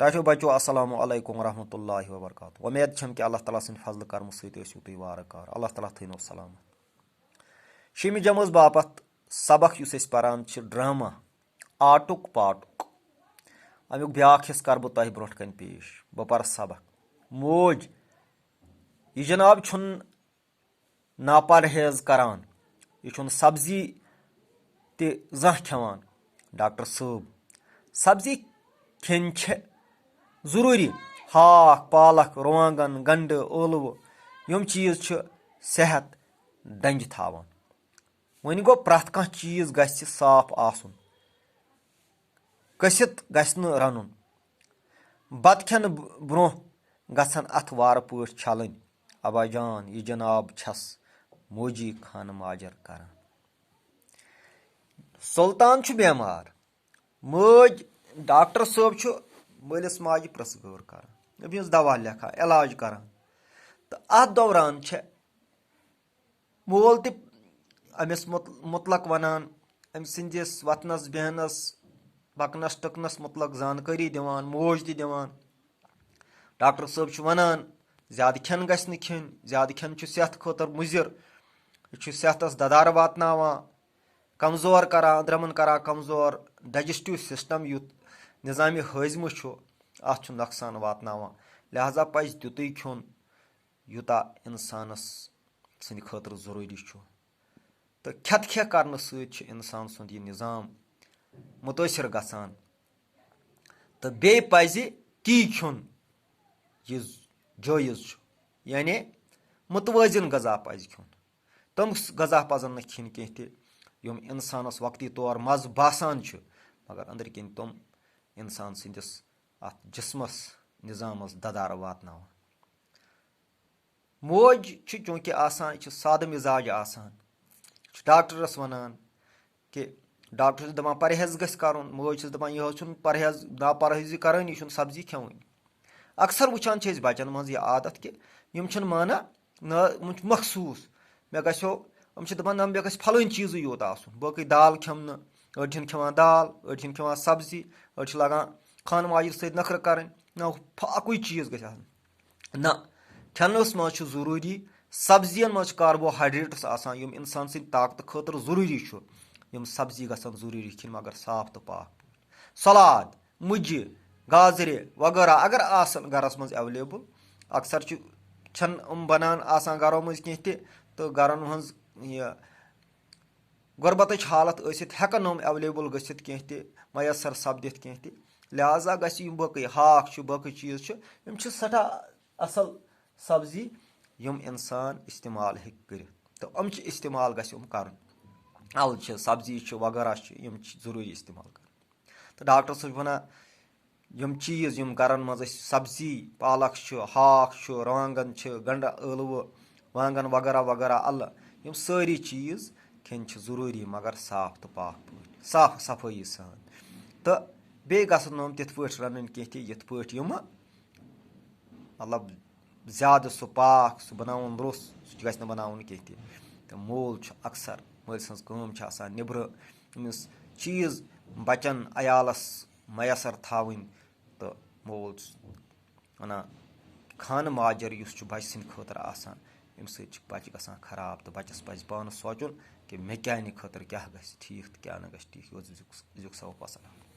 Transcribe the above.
ताशो बच्चो अस्सलामु अलैकुम रहमतुल्लाहि व बरकातुहू। उम्मीद छम कि अल्लाह ताला सिंद फजल करम सहित ٲسِو تُہۍ وارٕ کار अल्लाह ताला थٲینو सलामत। شیٚمہِ جمٲژ باپتھ سبق یُس أسۍ پران چھِ ڈراما آٹُک پاٹُک، امیُک بیاکھ حصہٕ کرٕ بہٕ تۄہہِ برونٛٹھ کَنۍ پیش۔ بہٕ پرٕ سبق۔ موج یہِ جناب چھُنہٕ ناپرہیز کران، یہِ چھُنہٕ سبزی تہِ زانٛہہ کھٮ۪وان۔ ڈاکٹر صٲب سبزی کھٮ۪نۍ چھےٚ ضروٗری، ہاکھ پالک رُوانٛگن گنڈٕ ٲلوٕ یِم چیٖز چھِ صحت ڈنٛجہِ تھاوان۔ وۄنۍ گوٚو پرٛٮ۪تھ کانٛہہ چیٖز گژھِ صاف آسُن، کٔسِتھ گژھِ نہٕ رنُن۔ بتہٕ کھٮ۪نہٕ برونٛہہ گژھن اتھٕ وارٕ پٲٹھۍ چھلٕنۍ۔ ابا جان یہِ جناب چھس موجی خانہٕ ماجر کران۔ سلطان چھُ بٮ۪مار، مٲج ڈاکٹر صٲب چھُ مٲلِس ماجہِ پرٛژھ غٲر کران، أمِس دوا لیکھان علاج کران، تہٕ اتھ دوران چھےٚ مول تہِ أمِس مُتلق ونان، أمۍ سٕنٛدِس وتھنس بیہنس پکنس ٹٕکنس مُتلق زانکٲری دِوان، موج تہِ دِوان۔ ڈاکٹر صٲب چھُ ونان زیادٕ کھٮ۪ن گژھِ نہٕ کھیوٚن، زیادٕ کھٮ۪ن چھُ صحتہٕ خٲطرٕ مُضِر، یہِ چھُ صحتس ددار واتناوان، کمزور کران، أنٛدرمن کران کمزور، ڈایجسٹو سسٹم یُتھ نظامِ ہٲضمہٕ چھُ اتھ چھُ نۄقصان واتناوان۔ لہذا پزِ تیُتُے کھیوٚن یوٗتاہ انسانس سٕنٛدِ خٲطرٕ ضروٗری چھُ، تہٕ کھٮ۪تہٕ کھٮ۪ہ کرنہٕ سۭتۍ چھُ انسان سُنٛد یہِ نظام مُتٲثر گژھان۔ تہٕ بیٚیہِ پزِ تی کھیوٚن یُس جٲیز چھُ، یعنی متوازن غذا پزِ کھیوٚن۔ تِم غذا پزن نہٕ کھٮ۪نۍ کینٛہہ تہِ یِم انسانس وقتی طور مزٕ باسان چھِ مگر أنٛدرۍ کِنۍ تِم انسان سٕنٛدِس اتھ جسمس نظامس ددار واتناوان۔ موج چھِ چوٗنٛکہِ آسان یہِ چھِ سادٕ مزاج آسان، یہِ چھِ ڈاکٹرس ونان کہِ ڈاکٹر چھُ دپان پرہیز گژھِ کرُن، موج چھس دپان یہِ حظ چھُنہٕ پرہیز ناپرہیزی کرٕنۍ، یہِ چھُنہٕ سبزی کھٮ۪وٕنۍ۔ اکثر وٕچھان چھِ أسۍ بچن منٛز یہِ عادت کہِ یِم چھِنہٕ مانان نہ یِمن چھُ مخصوٗص مےٚ گژھیو، یِم چھِ دپان نہ مےٚ گژھِ پھلٲنۍ چیٖزٕے یوت آسُن، باقٕے دال کھٮ۪مہٕ نہٕ، أڑۍ چھِنہٕ کھٮ۪وان دال، أڑۍ چھِنہٕ کھٮ۪وان سبزی، أڑۍ چھِ لاگان خانہٕ ماجہِ سۭتۍ نخرٕ کرٕنۍ، نہ اکُے چیٖز گژھِ آسُن۔ نہ، کھٮ۪نس منٛز چھُ ضروٗری، سبزین منٛز چھِ کاربوہایڈریٹٕس آسان یِم انسان سٕنٛدِ طاقتہٕ خٲطرٕ ضروٗری چھُ، یِم سبزی گژھن ضروٗری کھٮ۪نۍ مگر صاف تہٕ پاک پٲٹھۍ۔ سلاد، مُجہِ، گازرِ وغیرہ اگر آسن گرس منٛز ایویلیبٕل، اکثر چھنہٕ یِم بنان آسان گرو منٛز کینٛہہ تہِ، تہٕ گرن منٛز یہِ غربتٕچ حالت ٲسِتھ ہٮ۪کن یِم ایویلیبٕل گٔژھِتھ کینٛہہ تہِ میسر سپدِتھ کینٛہہ تہِ، لہٰذا گژھِ یِم باقٕے ہاکھ چھُ باقٕے چیٖز چھِ یِم چھِ سٮ۪ٹھاہ اصل سبزی یِم انسان استعمال ہیٚکہِ کٔرِتھ، تہٕ یِم چھِ استعمال گژھِ یِم کرُن۔ اَلہٕ چھِ سبزی چھِ وغیرہ چھِ یِم چھِ ضروٗری استعمال کرٕنۍ۔ تہٕ ڈاکٹر صٲب چھُ ونان یِم چیٖز یِم گرن منٛز أسۍ سبزی پالک چھُ، ہاکھ چھُ، رُوانٛگن چھِ، گنڈٕ ٲلوٕ وانٛگن وغیرہ وغیرہ اَلہٕ، یِم سٲری چیٖز کھٮ۪نۍ چھِ ضروٗری مگر صاف تہٕ پاک پٲٹھۍ، صاف صفٲیی سان۔ تہٕ بیٚیہِ گژھن نہٕ یِم تِتھ پٲٹھۍ رنٕنۍ کینٛہہ تہِ یِتھ پٲٹھۍ یِمہٕ مطلب زیادٕ سُہ پاک سُہ بناوُن روٚس سُہ تہِ گژھِ نہٕ بناوُن کینٛہہ تہِ۔ تہٕ مول چھُ اکثر مٲلۍ سٕنٛز کٲم چھِ آسان نیبرٕ أمِس چیٖز بچن عیالس میسر تھاوٕنۍ، تہٕ مول چھُ ونان خانہٕ ماجر یُس چھُ بچہِ سٕنٛدِ خٲطرٕ آسان اَمہِ سۭتۍ چھِ بچہِ گژھان خراب، تہٕ بچس پزِ پانس سونٛچُن کہِ مےٚ کیانہِ خٲطرٕ کیاہ گژھِ ٹھیٖک تہٕ کیاہ نہٕ گژھِ ٹھیٖک۔ أزیُک سبق وسلام۔